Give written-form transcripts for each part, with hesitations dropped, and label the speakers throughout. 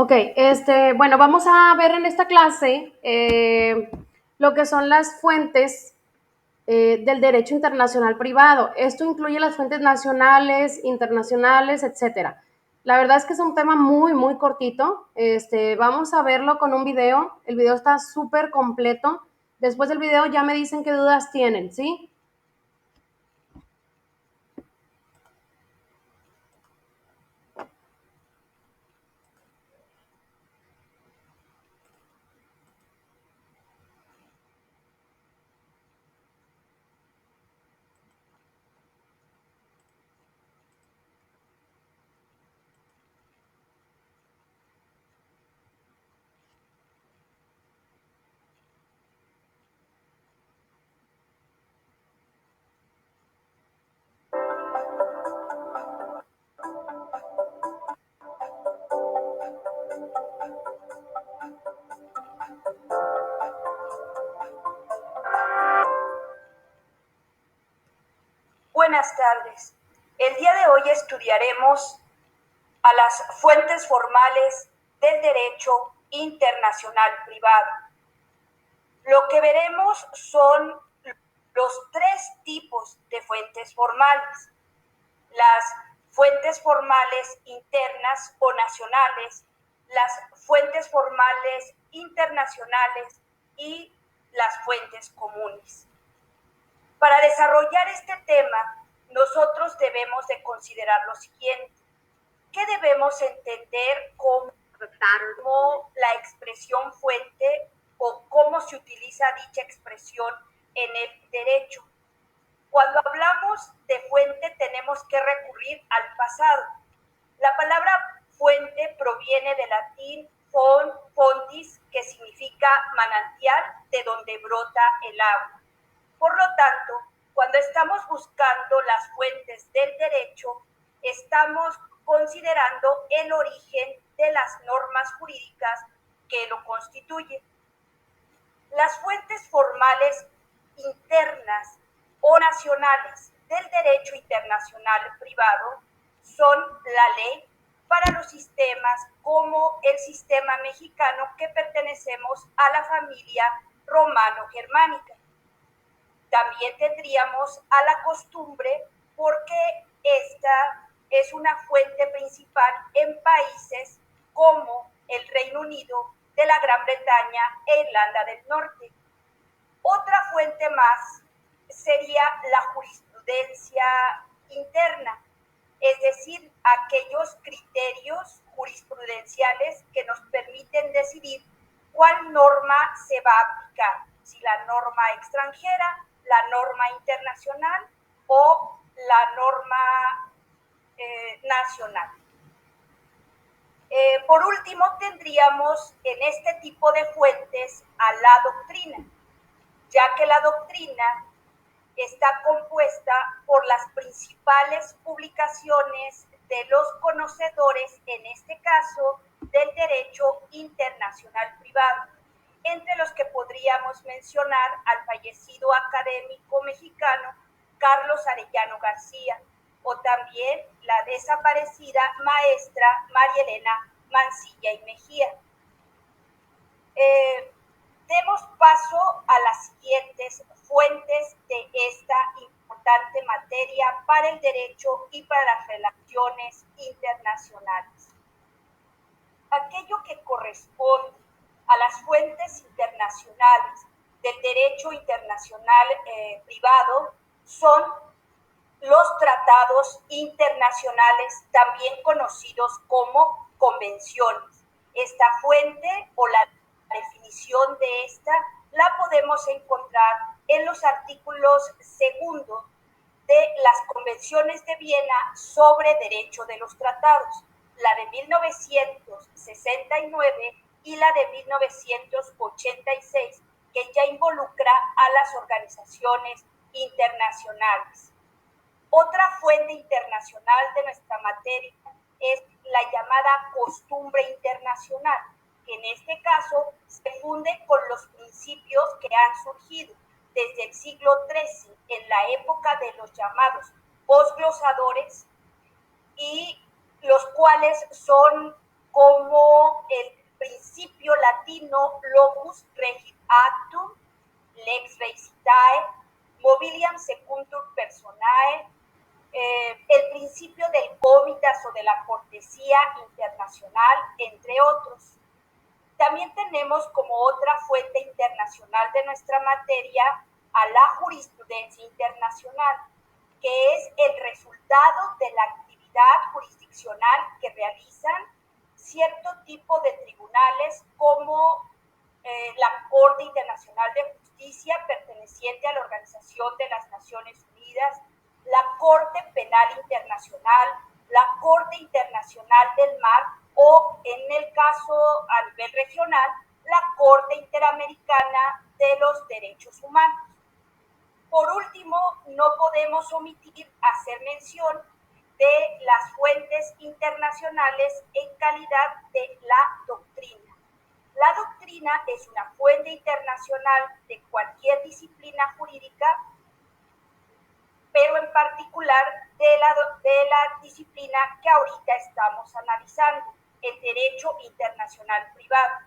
Speaker 1: Ok, bueno, vamos a ver en esta clase lo que son las fuentes del derecho internacional privado. Esto incluye las fuentes nacionales, internacionales, etcétera. La verdad es que es un tema muy, muy cortito. Vamos a verlo con un video. El video está súper completo. Después del video ya me dicen qué dudas tienen, ¿sí?
Speaker 2: Buenas tardes. El día de hoy estudiaremos a las fuentes formales del derecho internacional privado. Lo que veremos son los tres tipos de fuentes formales. Las fuentes formales internas o nacionales, las fuentes formales internacionales y las fuentes comunes. Para desarrollar este tema, nosotros debemos de considerar lo siguiente. ¿Qué debemos entender como la expresión fuente o cómo se utiliza dicha expresión en el derecho? Cuando hablamos de fuente tenemos que recurrir al pasado. La palabra fuente proviene del latín fontis, que significa manantial de donde brota el agua. Por lo tanto, cuando estamos buscando las fuentes del derecho, estamos considerando el origen de las normas jurídicas que lo constituyen. Las fuentes formales internas o nacionales del derecho internacional privado son la ley para los sistemas como el sistema mexicano, que pertenecemos a la familia romano-germánica. También tendríamos a la costumbre, porque esta es una fuente principal en países como el Reino Unido, de la Gran Bretaña e Irlanda del Norte. Otra fuente más sería la jurisprudencia interna, es decir, aquellos criterios jurisprudenciales que nos permiten decidir cuál norma se va a aplicar, si la norma extranjera, la norma internacional o la norma nacional. Por último, tendríamos en este tipo de fuentes a la doctrina, ya que la doctrina está compuesta por las principales publicaciones de los conocedores, en este caso, del derecho internacional privado, entre los que podríamos mencionar al fallecido académico mexicano Carlos Arellano García, o también la desaparecida maestra María Elena Mancilla y Mejía. Demos paso a las siguientes fuentes de esta importante materia para el derecho y para las relaciones internacionales. Aquello que corresponde a las fuentes internacionales del derecho internacional privado son los tratados internacionales, también conocidos como convenciones. Esta fuente o la definición de esta la podemos encontrar en los artículos segundos de las convenciones de Viena sobre derecho de los tratados, la de 1969 y la de 1986, que ya involucra a las organizaciones internacionales. Otra fuente internacional de nuestra materia es la llamada costumbre internacional, que en este caso se funde con los principios que han surgido desde el siglo XIII, en la época de los llamados posglosadores, y los cuales son como el principio latino locus regit actum, lex recitae, mobiliam secuntur personae, el principio del comitas o de la cortesía internacional, entre otros. También tenemos como otra fuente internacional de nuestra materia a la jurisprudencia internacional, que es el resultado de la actividad jurisdiccional que realizan cierto tipo de tribunales como la Corte Internacional de Justicia perteneciente a la Organización de las Naciones Unidas, la Corte Penal Internacional, la Corte Internacional del Mar o, en el caso a nivel regional, la Corte Interamericana de los Derechos Humanos. Por último, no podemos omitir hacer mención de las fuentes internacionales en calidad de la doctrina. La doctrina es una fuente internacional de cualquier disciplina jurídica, pero en particular de la disciplina que ahorita estamos analizando, el derecho internacional privado.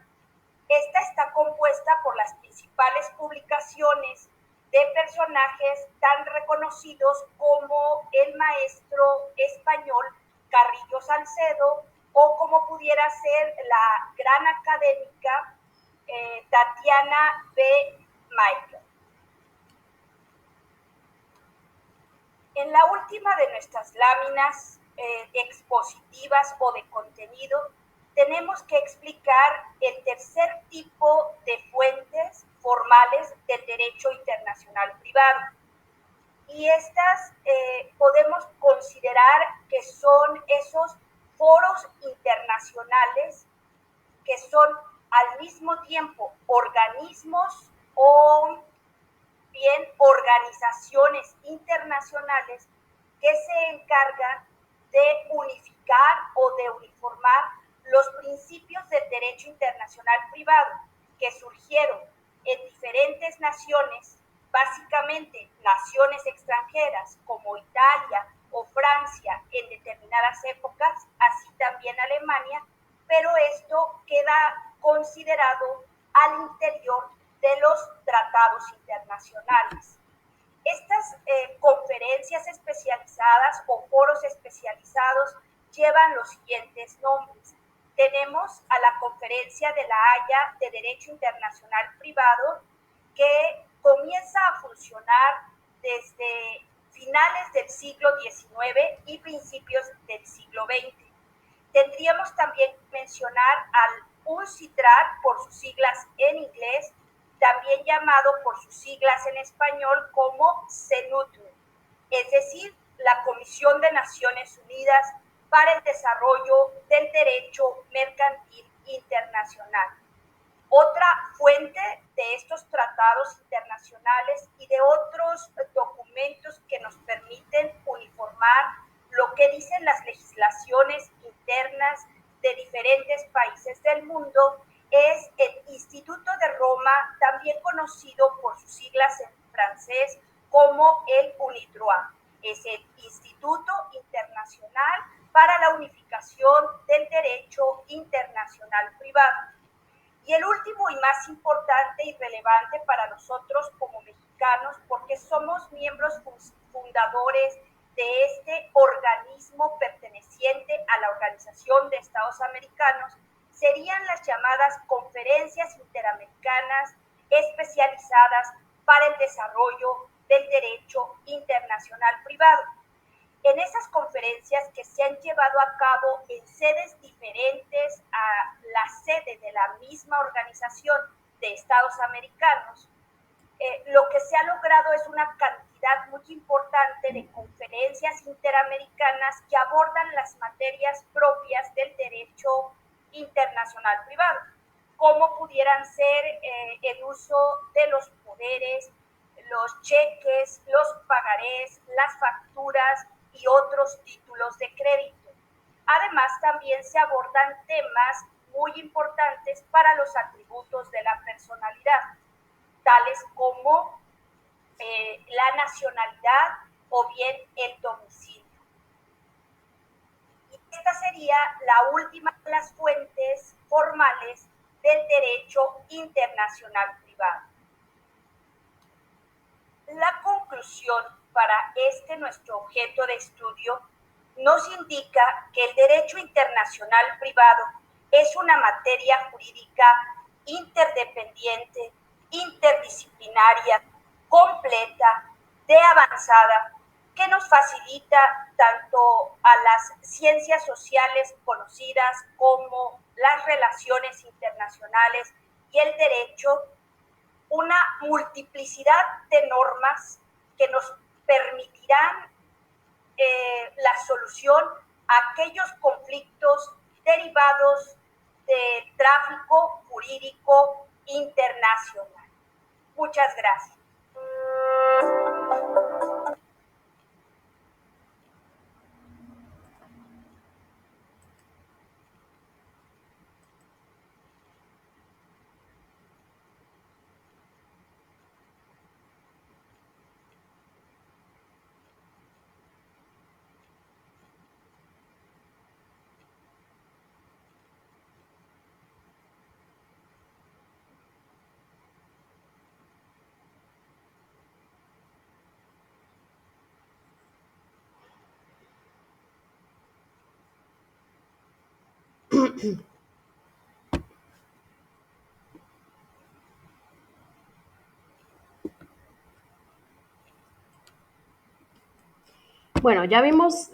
Speaker 2: Esta está compuesta por las principales publicaciones de personajes tan reconocidos como el maestro español Carrillo Salcedo o como pudiera ser la gran académica Tatiana B. Michael. En la última de nuestras láminas expositivas o de contenido, tenemos que explicar el tercer tipo de fuentes formales del derecho internacional privado. Y estas podemos considerar que son esos foros internacionales que son al mismo tiempo organismos o bien organizaciones internacionales que se encargan de unificar o de uniformar los principios del derecho internacional privado que surgieron en diferentes naciones, básicamente naciones extranjeras como Italia o Francia en determinadas épocas, así también Alemania, pero esto queda considerado al interior de los tratados internacionales. Estas conferencias especializadas o foros especializados llevan los siguientes nombres. Tenemos a la Conferencia de La Haya de Derecho Internacional Privado, que comienza a funcionar desde finales del siglo XIX y principios del siglo XX. Tendríamos también que mencionar al UNCITRAL por sus siglas en inglés, también llamado por sus siglas en español como CENUTM, es decir, la Comisión de Naciones Unidas para el Desarrollo del Derecho Mercantil Internacional. Otra fuente de estos tratados internacionales y de otros documentos que nos permiten uniformar lo que dicen las legislaciones internas de diferentes países del mundo es el Instituto de Roma, también conocido por sus siglas en francés como el UNIDROIT. Es el Instituto Internacional para la Unificación del Derecho Internacional Privado. Y el último y más importante y relevante para nosotros como mexicanos, porque somos miembros fundadores de este organismo perteneciente a la Organización de Estados Americanos, serían las llamadas Conferencias Interamericanas Especializadas para el Desarrollo del Derecho Internacional Privado. En esas conferencias que se han llevado a cabo en sedes diferentes a la sede de la misma organización de Estados Americanos, lo que se ha logrado es una cantidad muy importante de conferencias interamericanas que abordan las materias propias del derecho internacional privado, como pudieran ser el uso de los poderes, los cheques, los pagarés, las facturas y otros títulos de crédito. Además, también se abordan temas muy importantes para los atributos de la personalidad, tales como la nacionalidad o bien el domicilio. Y Esta sería la última de las fuentes formales del derecho internacional privado. La conclusión para este nuestro objeto de estudio nos indica que el derecho internacional privado es una materia jurídica interdependiente, interdisciplinaria, completa, de avanzada, que nos facilita tanto a las ciencias sociales conocidas como las relaciones internacionales y el derecho una multiplicidad de normas que nos permitirán la solución a aquellos conflictos derivados del tráfico jurídico internacional. Muchas gracias.
Speaker 1: Bueno, ya vimos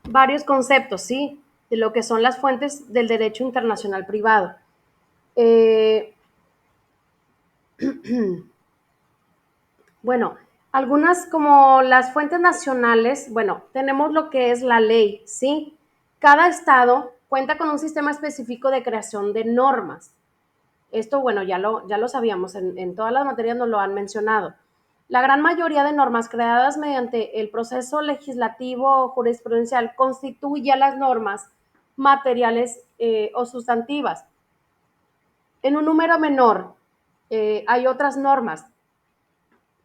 Speaker 1: varios conceptos, ¿sí? De lo que son las fuentes del derecho internacional privado. Eh, bueno, algunas como las fuentes nacionales, bueno, tenemos lo que es la ley, ¿sí? Cada estado cuenta con un sistema específico de creación de normas. Esto, bueno, ya lo sabíamos, en todas las materias nos lo han mencionado. La gran mayoría de normas creadas mediante el proceso legislativo jurisprudencial constituye las normas materiales o sustantivas. En un número menor hay otras normas,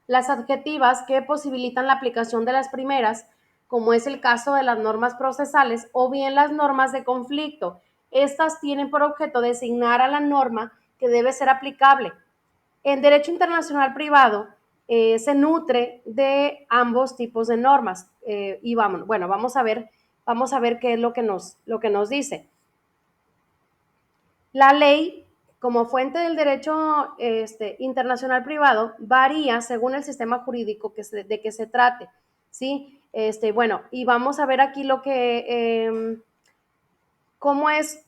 Speaker 1: las adjetivas que posibilitan la aplicación de las primeras, como es el caso de las normas procesales o bien las normas de conflicto. Estas tienen por objeto designar a la norma que debe ser aplicable. El derecho internacional privado se nutre de ambos tipos de normas y vamos a ver qué es lo que nos dice. La ley, como fuente del derecho internacional privado, varía según el sistema jurídico de que se trate, ¿sí? Bueno, y vamos a ver aquí lo que, cómo es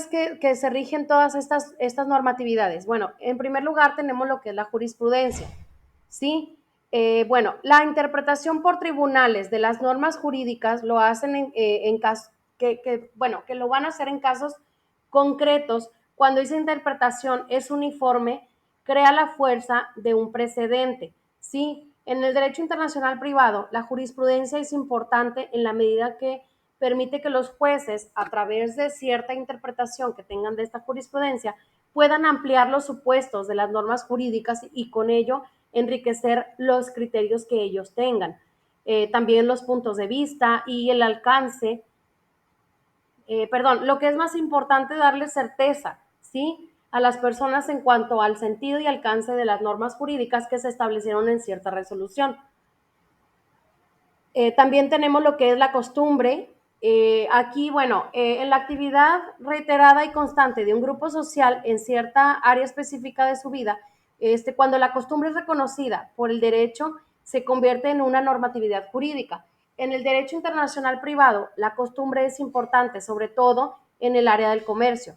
Speaker 1: que se rigen todas estas normatividades. Bueno, en primer lugar tenemos lo que es la jurisprudencia, ¿sí? Bueno, la interpretación por tribunales de las normas jurídicas lo hacen en casos que lo van a hacer en casos concretos cuando esa interpretación es uniforme, crea la fuerza de un precedente, ¿sí? En el derecho internacional privado, la jurisprudencia es importante en la medida que permite que los jueces, a través de cierta interpretación que tengan de esta jurisprudencia, puedan ampliar los supuestos de las normas jurídicas y con ello enriquecer los criterios que ellos tengan. También los puntos de vista y el alcance, lo que es más importante, darle certeza, ¿sí? A las personas en cuanto al sentido y alcance de las normas jurídicas que se establecieron en cierta resolución. También tenemos lo que es la costumbre. Aquí, bueno, en la actividad reiterada y constante de un grupo social en cierta área específica de su vida, cuando la costumbre es reconocida por el derecho, se convierte en una normatividad jurídica. En el derecho internacional privado, la costumbre es importante, sobre todo en el área del comercio.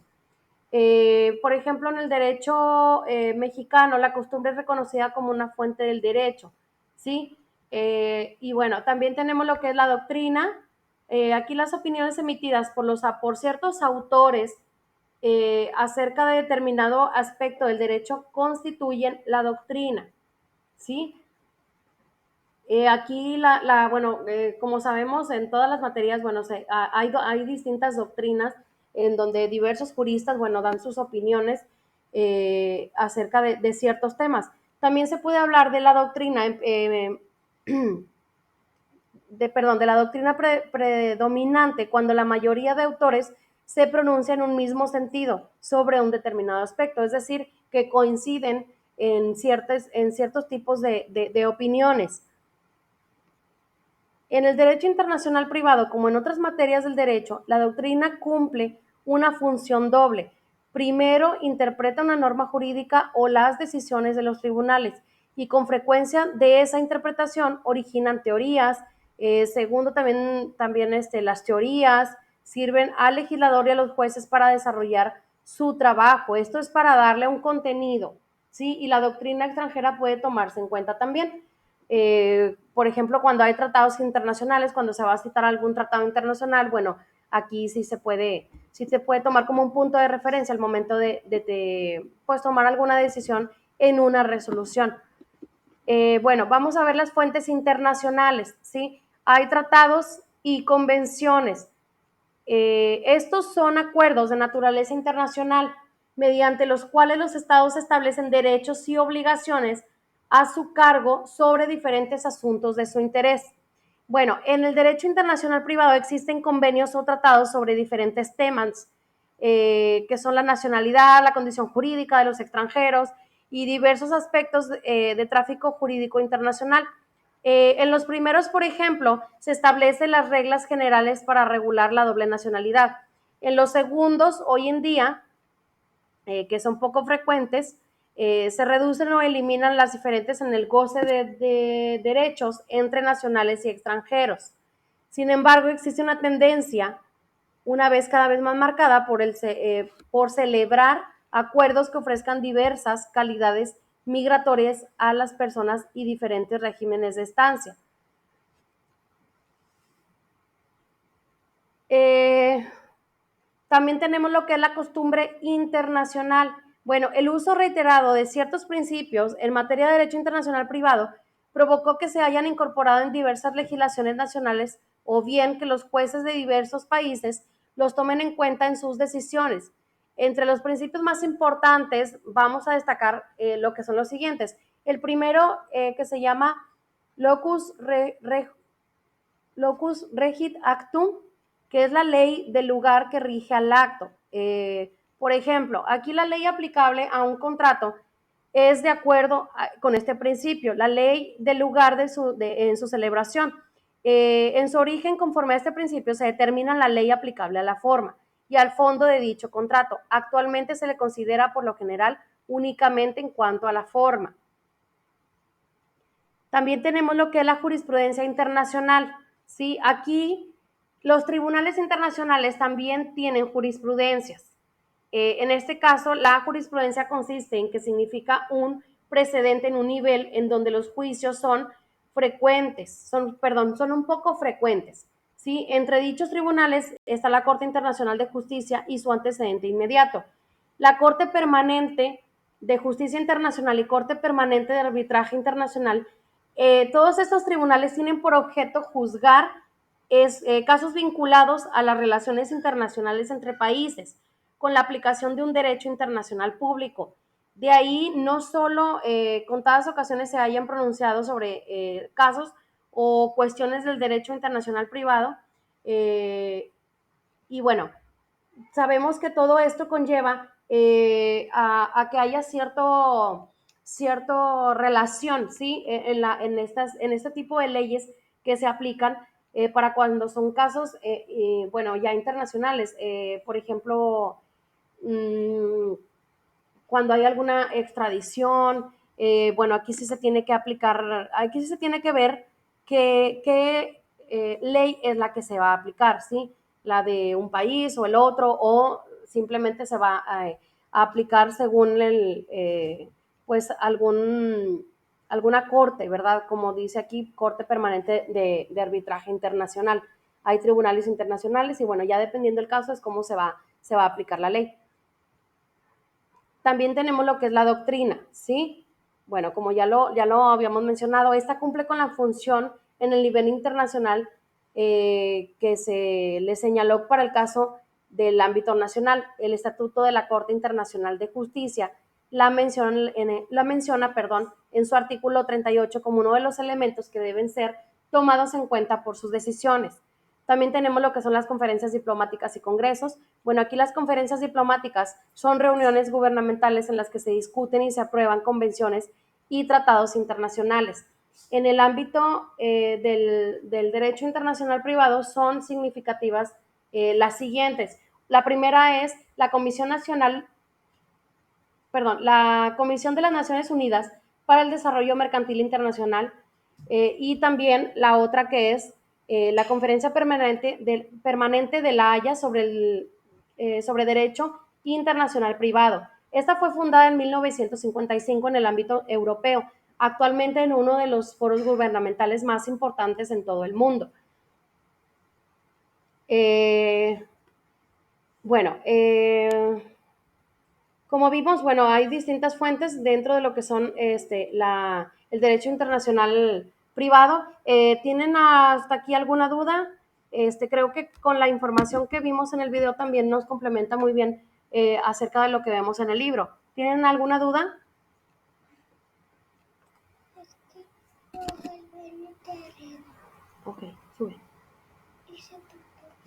Speaker 1: Por ejemplo, en el derecho mexicano, la costumbre es reconocida como una fuente del derecho, ¿sí? Y bueno, también tenemos lo que es la doctrina. Aquí las opiniones emitidas por ciertos autores acerca de determinado aspecto del derecho constituyen la doctrina, ¿sí? Aquí, como sabemos, en todas las materias, bueno, hay distintas doctrinas en donde diversos juristas, bueno, dan sus opiniones acerca de ciertos temas. También se puede hablar de la doctrina de la doctrina predominante cuando la mayoría de autores se pronuncia en un mismo sentido sobre un determinado aspecto, es decir, que coinciden en ciertos tipos de opiniones. En el derecho internacional privado, como en otras materias del derecho, la doctrina cumple una función doble. Primero, interpreta una norma jurídica o las decisiones de los tribunales y con frecuencia de esa interpretación originan teorías. Segundo, también las teorías sirven al legislador y a los jueces para desarrollar su trabajo. Esto es para darle un contenido, ¿sí? Y la doctrina extranjera puede tomarse en cuenta también. Por ejemplo, cuando hay tratados internacionales, cuando se va a citar algún tratado internacional, bueno, aquí sí se puede tomar como un punto de referencia al momento de pues, tomar alguna decisión en una resolución. Bueno, vamos a ver las fuentes internacionales, ¿sí? Hay tratados y convenciones. Estos son acuerdos de naturaleza internacional mediante los cuales los estados establecen derechos y obligaciones a su cargo sobre diferentes asuntos de su interés. Bueno, en el derecho internacional privado existen convenios o tratados sobre diferentes temas, que son la nacionalidad, la condición jurídica de los extranjeros y diversos aspectos de tráfico jurídico internacional. En los primeros, por ejemplo, se establecen las reglas generales para regular la doble nacionalidad. En los segundos, hoy en día, que son poco frecuentes, se reducen o eliminan las diferencias en el goce de derechos entre nacionales y extranjeros. Sin embargo, existe una tendencia, una vez cada vez más marcada, por celebrar acuerdos que ofrezcan diversas calidades migratorias a las personas y diferentes regímenes de estancia. También tenemos lo que es la costumbre internacional. Bueno, el uso reiterado de ciertos principios en materia de derecho internacional privado provocó que se hayan incorporado en diversas legislaciones nacionales o bien que los jueces de diversos países los tomen en cuenta en sus decisiones. Entre los principios más importantes vamos a destacar lo que son los siguientes. El primero, que se llama locus regit actum, que es la ley del lugar que rige al acto. Por ejemplo, aquí la ley aplicable a un contrato es de acuerdo con este principio, la ley del lugar en su celebración. En su origen, conforme a este principio, se determina la ley aplicable a la forma y al fondo de dicho contrato. Actualmente se le considera por lo general únicamente en cuanto a la forma. También tenemos lo que es la jurisprudencia internacional. ¿Sí? Aquí los tribunales internacionales también tienen jurisprudencias. En este caso, la jurisprudencia consiste en que significa un precedente en un nivel en donde los juicios son un poco frecuentes. ¿Sí? Entre dichos tribunales está la Corte Internacional de Justicia y su antecedente inmediato. La Corte Permanente de Justicia Internacional y Corte Permanente de Arbitraje Internacional, todos estos tribunales tienen por objeto juzgar casos vinculados a las relaciones internacionales entre países con la aplicación de un derecho internacional público. De ahí no solo contadas ocasiones se hayan pronunciado sobre casos o cuestiones del derecho internacional privado, y bueno, sabemos que todo esto conlleva a que haya cierto relación, ¿sí? En este tipo de leyes que se aplican para cuando son casos, bueno, ya internacionales. Por ejemplo, cuando hay alguna extradición, bueno, aquí sí se tiene que aplicar, aquí sí se tiene que ver qué ley es la que se va a aplicar, ¿sí? La de un país o el otro, o simplemente se va a aplicar según pues alguna corte, ¿verdad? Como dice aquí, Corte Permanente de Arbitraje Internacional. Hay tribunales internacionales y bueno, ya dependiendo del caso es cómo se va a aplicar la ley. También tenemos lo que es la doctrina, ¿sí? Bueno, como ya lo habíamos mencionado, esta cumple con la función en el nivel internacional que se le señaló para el caso del ámbito nacional. El Estatuto de la Corte Internacional de Justicia la menciona en su artículo 38 como uno de los elementos que deben ser tomados en cuenta por sus decisiones. También tenemos lo que son las conferencias diplomáticas y congresos. Bueno, aquí las conferencias diplomáticas son reuniones gubernamentales en las que se discuten y se aprueban convenciones y tratados internacionales. En el ámbito del derecho internacional privado son significativas las siguientes. La primera es la Comisión de las Naciones Unidas para el Desarrollo Mercantil Internacional, y también la otra que es la Conferencia Permanente de La Haya sobre Derecho Internacional Privado. Esta fue fundada en 1955 en el ámbito europeo, actualmente en uno de los foros gubernamentales más importantes en todo el mundo. Como vimos, bueno, hay distintas fuentes dentro de lo que son el derecho internacional privado. ¿Tienen hasta aquí alguna duda? Creo que con la información que vimos en el video también nos complementa muy bien acerca de lo que vemos en el libro. ¿Tienen alguna duda? Ok, sube.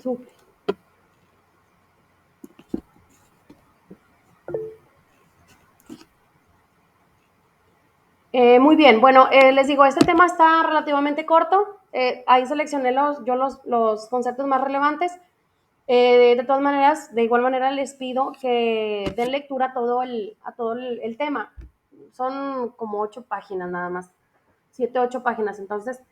Speaker 1: Sube. Muy bien, bueno, les digo, este tema está relativamente corto. Ahí seleccioné los conceptos más relevantes. De todas maneras, de igual manera les pido que den lectura a todo el tema. Son como 8 páginas nada más, 7, 8 páginas. Entonces,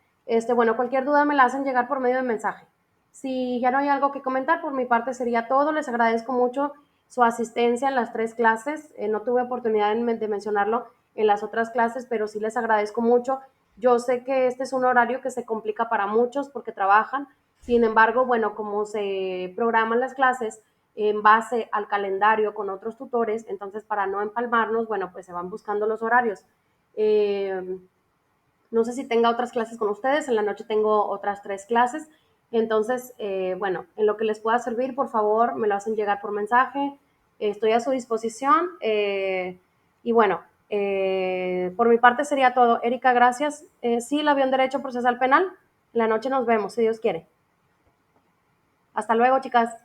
Speaker 1: bueno, cualquier duda me la hacen llegar por medio de mensaje. Si ya no hay algo que comentar, por mi parte sería todo. Les agradezco mucho su asistencia en las 3 clases. No tuve oportunidad de mencionarlo en las otras clases, pero sí les agradezco mucho. Yo sé que este es un horario que se complica para muchos porque trabajan. Sin embargo, bueno, como se programan las clases en base al calendario con otros tutores, entonces para no empalmarnos, bueno, pues se van buscando los horarios. No sé si tenga otras clases con ustedes, en la noche tengo otras 3 clases, entonces, bueno, en lo que les pueda servir, por favor, me lo hacen llegar por mensaje, estoy a su disposición, y bueno, por mi parte sería todo. Erika, gracias. Sí, la veo en Derecho Procesal Penal, en la noche nos vemos, si Dios quiere. Hasta luego, chicas.